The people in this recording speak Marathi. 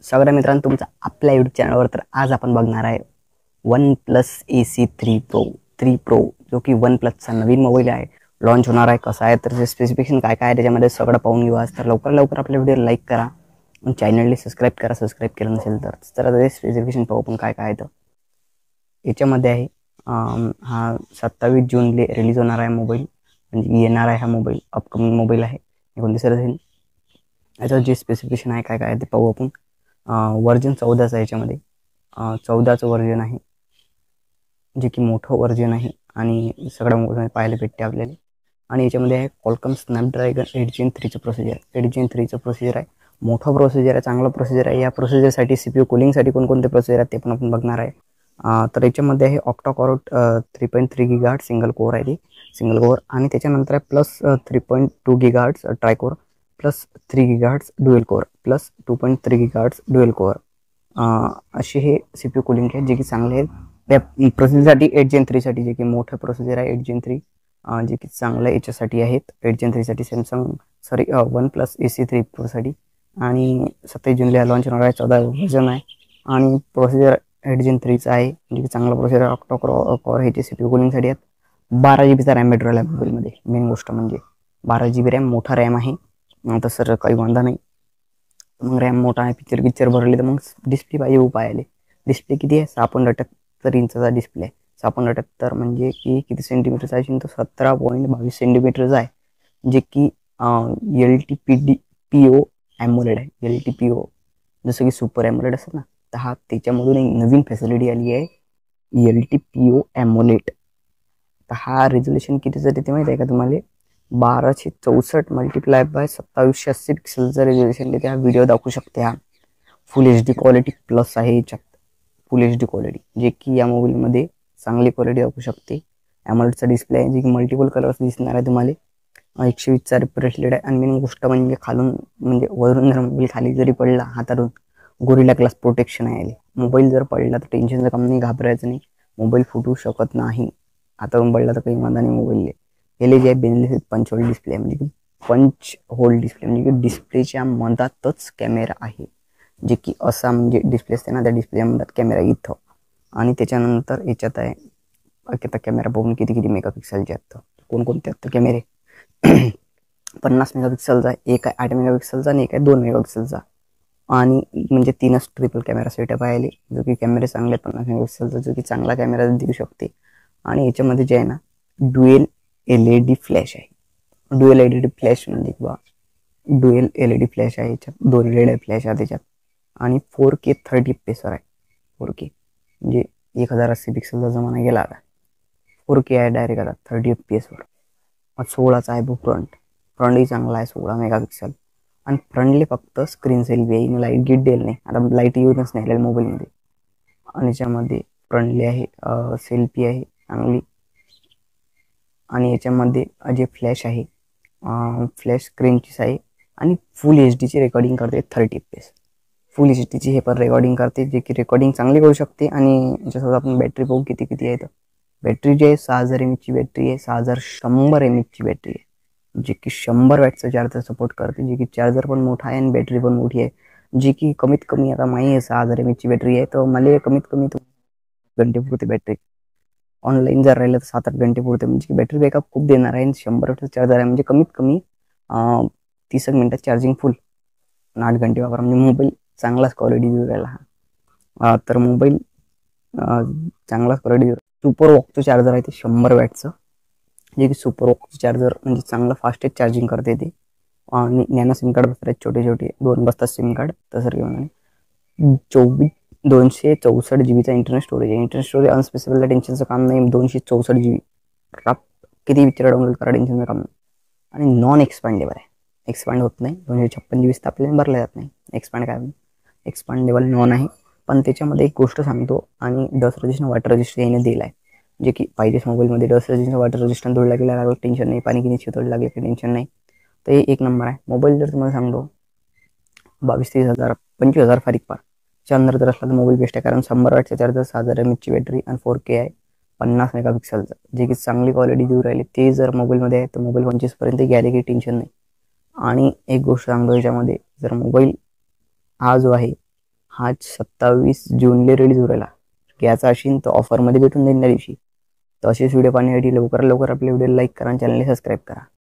सगळ्या मित्रांनो तुमचं आपल्या यूट्यूब चॅनलवर. तर आज आपण बघणार आहे OnePlus AC3 Pro जो की OnePlusचा नवीन मोबाईल आहे, लॉन्च होणार आहे. कसा आहे तर स्पेसिफिकेशन काय काय आहे त्याच्यामध्ये सगळं पाहून घेऊ आज. तर लवकर आपल्या व्हिडिओ लाईक करा आणि चॅनलला सबस्क्राईब करा, सबस्क्राईब केलं नसेल तर आता स्पेसिफिकेशन पाहू पण काय काय आहे. तर याच्यामध्ये आहे हा 27 जूनला रिलीज होणार आहे मोबाईल, म्हणजे येणार आहे. हा मोबाईल अपकमिंग मोबाईल आहे, 29 राहील. याचं जे स्पेसिफिकेशन आहे काय काय आहे ते पाहू आपण. वर्जन 14चं आहे, याच्यामध्ये 14चं वर्जन आहे, जे की मोठं वर्जन आहे आणि सगळं मोठं पाहायला भेटते आपल्याला. आणि याच्यामध्ये आहे Qualcomm Snapdragon 8 Gen 3चं प्रोसिजर. 8 Gen 3चं प्रोसिजर आहे, मोठं प्रोसिजर आहे, चांगलं प्रोसिजर आहे. या प्रोसिजरसाठी CPU कूलिंगसाठी कोणकोणते प्रोसिजर आहेत ते पण आपण बघणार आहे. तर याच्यामध्ये आहे octa core 3.3 GHz single core आहे, सिंगल कोर. आणि त्याच्यानंतर आहे plus 3.2 GHz tricore, plus 3 GHz dual core, plus 2.3 GHz dual core. असे हे CPU कूलिंग आहे जे की चांगले आहेत. त्या प्रोसेसरसाठी 8 Gen 3साठी जे की मोठं प्रोसेसर आहे 8 Gen 3, जे की चांगलं याच्यासाठी आहेत. 8 Gen 3साठी OnePlus AC3 Proसाठी. आणि 27 जूनला लॉन्च होणार आहे, 14 वर्जन आहे आणि प्रोसेसर 8 Gen 3चा आहे, म्हणजे की चांगला प्रोसेसर. ऑक्टा कोर ह्याचे CPU कूलिंगसाठी आहेत. 12 GB रॅम भेटू राहिला मोबाईलमध्ये. मेन गोष्ट म्हणजे 12 GB रॅम, मोठा रॅम आहे. तसं काही वांधा नाही. मग रॅम मोठा आहे, पिक्चर भरले तर मग डिस्प्ले पाहिजे उपायाले. डिस्प्ले किती आहे? 6.78 इंचाचा डिस्प्ले आहे. 6.78 म्हणजे की किती सेंटीमीटरचा आहे तर 17.22 सेंटीमीटरचा आहे, जे की LTPO ॲमोलेड आहे. LTPO जसं की सुपर ॲमोलेड असतं ना, तर हा त्याच्यामधून एक नवीन फॅसिलिटी आली आहे, LTPO ॲमोलेड. तर हा रेझोल्युशन कितीचं देते माहिती आहे का तुम्हाला? 1264 मल्टिप्लाय बाय 2780 पिक्सेलचं रेझोल्युशन देते. हा व्हिडिओ दाखवू शकते. हा फुल HD क्वालिटी प्लस आहे याच्यात, फुल HD क्वालिटी, जे की या मोबाईलमध्ये चांगली क्वालिटी दाखवू शकते. ॲमोलेडचा डिस्प्ले आहे, जे की मल्टिपल कलर्स दिसणार आहे तुम्हाला. 120चा रिफ्रेश रेट आहे. आणि मेन गोष्ट म्हणजे खालून, म्हणजे वरून जर मोबाईल खाली जरी पडला हातातून, गोरिल्ला ग्लास प्रोटेक्शन आहे. मोबाईल जर पडला तर टेन्शनचं काम नाही, घाबरायचं नाही. मोबाईल फुटू शकत नाही. हातातून पडला तर काही वांधा नाही मोबाईलले. हे जे आहे बेनलेस पंच होल डिस्प्ले, म्हणजे पंच होल डिस्प्ले, म्हणजे की डिस्प्लेच्या मधातच कॅमेरा आहे, जे की असा म्हणजे डिस्प्ले असते ना, त्या डिस्प्लेच्या मधात कॅमेरा इथं. आणि त्याच्यानंतर याच्यात आहे आता कॅमेरा बघून किती मेगापिक्सेलचे आहेत. कोणकोणते आहेत कॅमेरे? 50 मेगापिक्सेलचा, एक आहे 8 मेगापिक्सेलचा आणि एक आहे 2 मेगापिक्सेलचा. आणि म्हणजे 3च ट्रिपल कॅमेरा सेटअप आहे, जो की कॅमेरे चांगले आहेत. 50 मेगापिक्सेलचा जो की चांगला कॅमेरा देऊ शकते. आणि याच्यामध्ये जे आहे ना, ड्युएल LED फ्लॅश आहे. ड्युएल LED फ्लॅश म्हणजे किंवा ड्युएल LED फ्लॅश आहे याच्यात, 2 LED फ्लॅश आहे त्याच्यात. आणि 4K 30 FPS आहे. 4K म्हणजे 1080 पिक्सेलचा जमाना गेला आता. 4K आहे डायरेक्ट आता 30 FPS वर. 16चा आहे फ्रंटही चांगला आहे, 16 मेगापिक्सेल. आणि फ्रंटले फक्त स्क्रीन सेल्फी आहे, लाईट गिट देईल नाही, आता लाईट येऊनच नाही मोबाईलमध्ये. आणि याच्यामध्ये फ्रंटले आहे सेल्फी आहे चांगली. आणि याच्यामध्ये जे फ्लॅश आहे, फ्लॅश स्क्रीनचीच आहे. आणि फुल HDची रेकॉर्डिंग करते 30 FPS. फुल HDची हे पण रेकॉर्डिंग करते, जे की रेकॉर्डिंग चांगली करू शकते. आणि याच्यासोबत आपण बॅटरी पाहू किती आहे. तर बॅटरी जी आहे 6000 mAhची बॅटरी आहे, 6100 mAhची बॅटरी आहे, जे की 100 वॅटचं चार्जर सपोर्ट करते, जे की चार्जर पण मोठा आहे आणि बॅटरी पण मोठी आहे. जी की कमीत कमी आता माही आहे 6000 mAhची बॅटरी आहे, तर मला कमीत कमी घंटे पुरते बॅटरी. ऑनलाईन जर राहिलं तर 7-8 घंटे पुरते, म्हणजे बॅटरी बॅकअप खूप देणार आहे. 100 वॅटचं चार्जर आहे, म्हणजे कमीत कमी 30 मिनिटात चार्जिंग फुल, 8 घंटे वापरा, म्हणजे मोबाईल चांगलाच क्वालिटी देऊ राहिला हा. तर मोबाईल चांगलाच क्वालिटी. सुपर वॉकचं चार्जर आहे ते 100 वॅटचं, जे की सुपर वॉकचं चार्जर म्हणजे चांगलं फास्टेस्ट चार्जिंग करते ते. आणि नॅनो सिम कार्ड बसतात, छोटे 2 बसतात सिम कार्ड, तसं काही म्हणा. 264 GB इंटरनल स्टोरेज आहे. इंटरनल स्टोरेज अनस्पेसिफाईड, टेन्शनचं काम नाही. 264 GB किती पिक्चर डाउनलोड करा, टेन्शनचं काम नाही. आणि नॉन एक्सपांडेबल आहे, एक्सपांड होत नाही. 256 GB आपल्याला भरल्या जात नाही. एक्सपांड काय, एक्सपांडेबल नॉन आहे. पण त्याच्यामध्ये एक गोष्ट सांगतो, आणि डस्ट रेजिस्टंट वॉटर रेजिस्टंट याने दिला आहे, जे की पाहिजेच मोबाईलमध्ये. डस्ट रेजिस्टंट वॉटर रेजिस्टंट धूळ लागला टेन्शन नाही, पाणी किती शितोड लागले की टेन्शन नाही. तर हे एक नंबर आहे मोबाईल. जर तुम्हाला सांगतो 22-30 हजार 25 हजार फारीक पार अंदर जर असला तर मोबाईल बेस्ट आहे, कारण 100 वॅटचा चार्जर, 6000 mAhची बॅटरी आणि 4K आहे, 50 मेगापिक्सेलचा, जे की चांगली क्वालिटी देऊ राहिली. ते जर मोबाईलमध्ये आहे तर मोबाईल 25 पर्यंत घ्यायला काही टेन्शन नाही. आणि एक गोष्ट सांगतो याच्यामध्ये, जर मोबाईल हा जो आहे हा 27 जूनला रिलीज होऊ राहिला. घ्यायचा असेल तर ऑफरमध्ये भेटून जाईल त्या दिवशी. तर असेच व्हिडिओ पाहण्यासाठी लवकरात लवकर आपल्या व्हिडिओला लाईक करा आणि चॅनलला सबस्क्राईब करा.